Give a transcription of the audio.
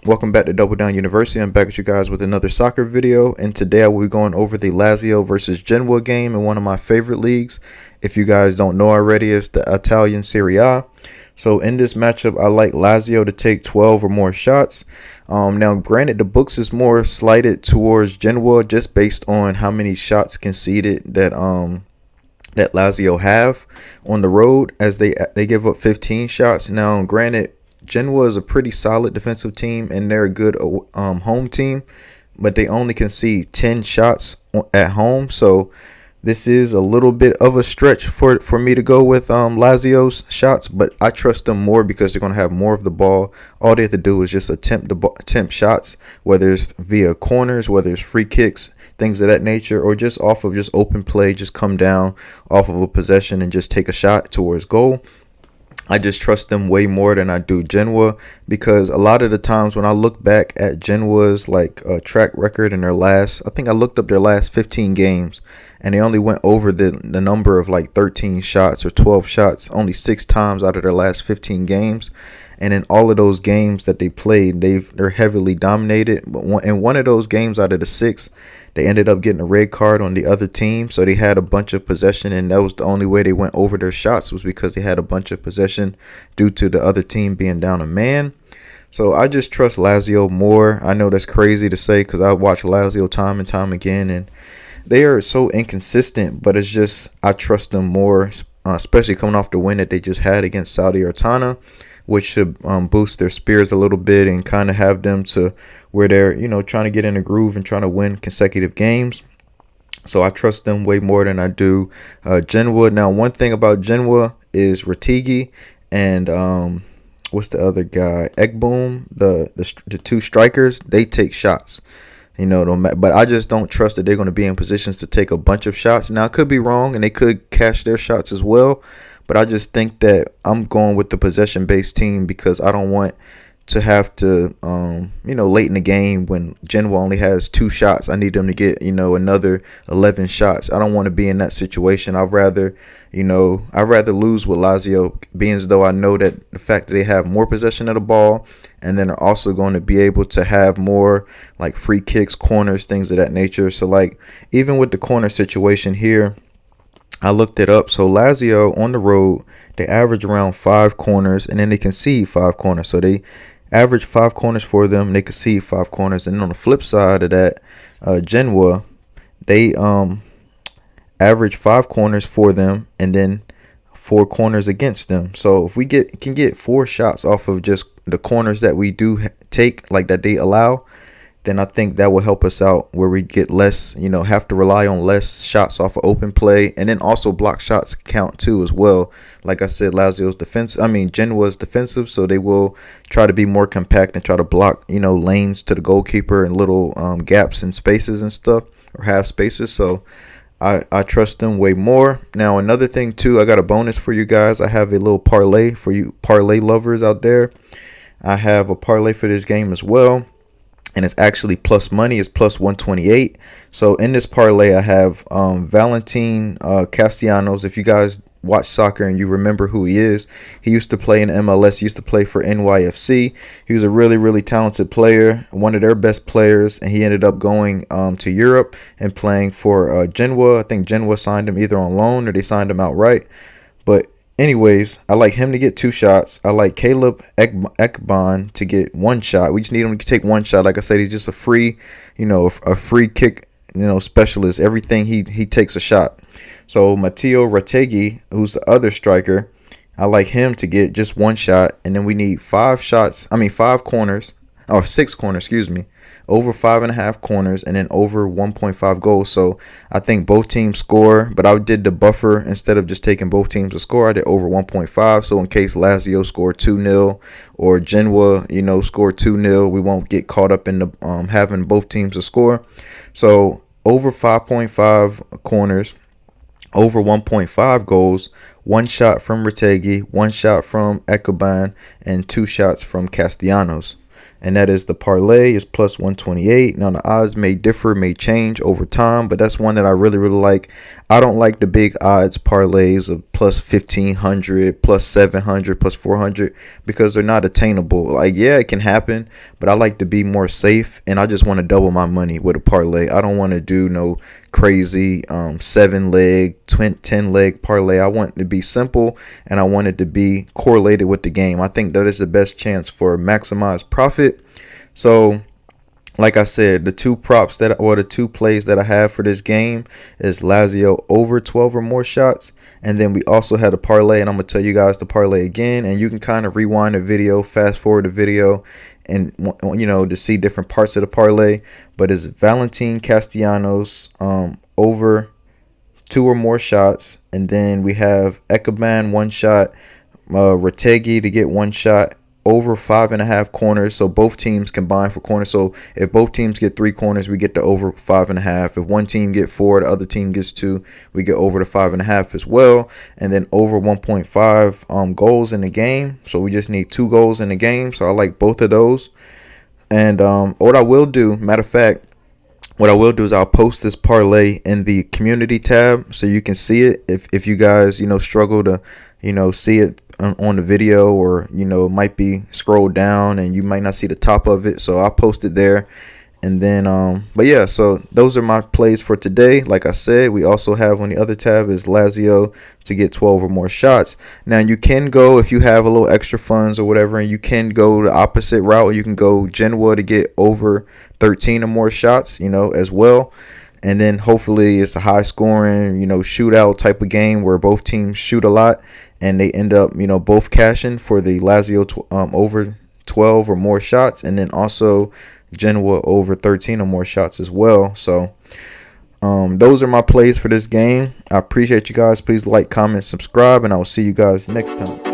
Welcome back to Double Down University. I'm back with you guys with another soccer video, and today I will be going over the Lazio versus Genoa game in one of my favorite leagues. If you guys don't know already, it's the Italian Serie A. So in this matchup, I like Lazio to take 12 or more shots. Now, granted, the books is more slighted towards Genoa just based on how many shots conceded that Lazio have on the road, as they give up 15 shots. Now, granted, Genoa is a pretty solid defensive team, and they're a good home team, but they only concede 10 shots at home. So this is a little bit of a stretch for me to go with Lazio's shots, but I trust them more because they're going to have more of the ball. All they have to do is just attempt shots, whether it's via corners, whether it's free kicks, things of that nature, or just off of just open play, just come down off of a possession and just take a shot towards goal. I just trust them way more than I do Genoa, because a lot of the times when I look back at Genoa's track record in I think I looked up their last 15 games, and they only went over the number of 13 shots or 12 shots only 6 times out of their last 15 games. And in all of those games that they played, they're heavily dominated. But in one of those games out of the 6, they ended up getting a red card on the other team. So they had a bunch of possession, and that was the only way they went over their shots, was because they had a bunch of possession due to the other team being down a man. So I just trust Lazio more. I know that's crazy to say because I watch Lazio time and time again, and they are so inconsistent, but it's just I trust them more, especially coming off the win that they just had against Saudi Artana, which should boost their spirits a little bit and kind of have them to where they're, trying to get in a groove and trying to win consecutive games. So I trust them way more than I do Genoa. Now, one thing about Genoa is Retegui and what's the other guy? Egboom, the two strikers, they take shots. But I just don't trust that they're going to be in positions to take a bunch of shots. Now, I could be wrong, and they could cash their shots as well. But I just think that I'm going with the possession-based team because I don't want to have to, late in the game when Genoa only has 2 shots, I need them to get, another 11 shots. I don't want to be in that situation. I'd rather lose with Lazio, being as though I know that the fact that they have more possession of the ball, and then are also going to be able to have more free kicks, corners, things of that nature. So even with the corner situation here, I looked it up. So Lazio on the road, they average around 5 corners, and then they concede 5 corners. So they average 5 corners for them, they concede 5 corners. And on the flip side of that, Genoa, they average 5 corners for them, and then 4 corners against them. So if we can get 4 shots off of just the corners that we do take, that they allow, then I think that will help us out where we get less, have to rely on less shots off of open play, and then also block shots count too as well. Like I said, Genoa's defensive, so they will try to be more compact and try to block, lanes to the goalkeeper and little gaps and spaces and stuff, or half spaces. So I trust them way more. Now, another thing too, I got a bonus for you guys. I have a little parlay for you parlay lovers out there. I have a parlay for this game as well, and it's actually plus money. It's plus 128. So in this parlay, I have Valentin Castellanos. If you guys watch soccer and you remember who he is, he used to play in MLS, used to play for NYFC. He was a really, really talented player, one of their best players, and he ended up going to Europe and playing for Genoa. I think Genoa signed him either on loan or they signed him outright. But anyways, I like him to get 2 shots. I like Caleb Ekban to get 1 shot. We just need him to take 1 shot. Like I said, he's just a free, a free kick, specialist. Everything he takes a shot. So Matteo Retegui, who's the other striker, I like him to get just 1 shot. And then we need 5 corners, or 6 corners, over 5.5 corners, and then over 1.5 goals. So I think both teams score, but I did the buffer instead of just taking both teams to score. I did over 1.5. So in case Lazio score 2-0 or Genoa, score 2-0, we won't get caught up in the having both teams to score. So over 5.5 corners, over 1.5 goals, 1 shot from Retegui, 1 shot from Ekuban, and 2 shots from Castellanos. and that is the parlay is plus 128. Now the odds may differ, may change over time, but that's one that I really like. I don't like the big odds parlays of plus 1500, plus 700, plus 400 because they're not attainable. Like, yeah, it can happen, but I like to be more safe, and I just want to double my money with a parlay. I don't want to do no crazy 7-leg, 10-leg parlay. I want it to be simple, and I want it to be correlated with the game. I think that is the best chance for maximized profit. So like I said, the two plays that I have for this game is Lazio over 12 or more shots. And then we also had a parlay, and I'm going to tell you guys the parlay again. And you can kind of rewind the video, fast forward the video, and, you know, to see different parts of the parlay. But it's Valentin Castellanos over 2 or more shots. And then we have Ekaban 1 shot, Retegi to get 1 shot, over 5.5 corners. So both teams combine for corners. So if both teams get 3 corners, we get the over 5.5. If one team get 4, the other team gets 2, we get over the 5.5 as well. And then over 1.5 goals in the game. So we just need 2 goals in the game. So I like both of those. And what I will do, matter of fact, what I will do is I'll post this parlay in the community tab so you can see it. If you guys, you know, struggle to, you know, see it on the video, or, you know, it might be scrolled down and you might not see the top of it. So I'll post it there. And then, but yeah, so those are my plays for today. Like I said, we also have on the other tab is Lazio to get 12 or more shots. Now you can go, if you have a little extra funds or whatever, and you can go the opposite route. You can go Genoa to get over 13 or more shots, you know, as well. And then hopefully it's a high scoring, you know, shootout type of game where both teams shoot a lot and they end up, you know, both cashing for the Lazio over 12 or more shots, and then also Genoa over 13 or more shots as well. So those are my plays for this game. I appreciate you guys. Please like, comment, subscribe, and I will see you guys next time.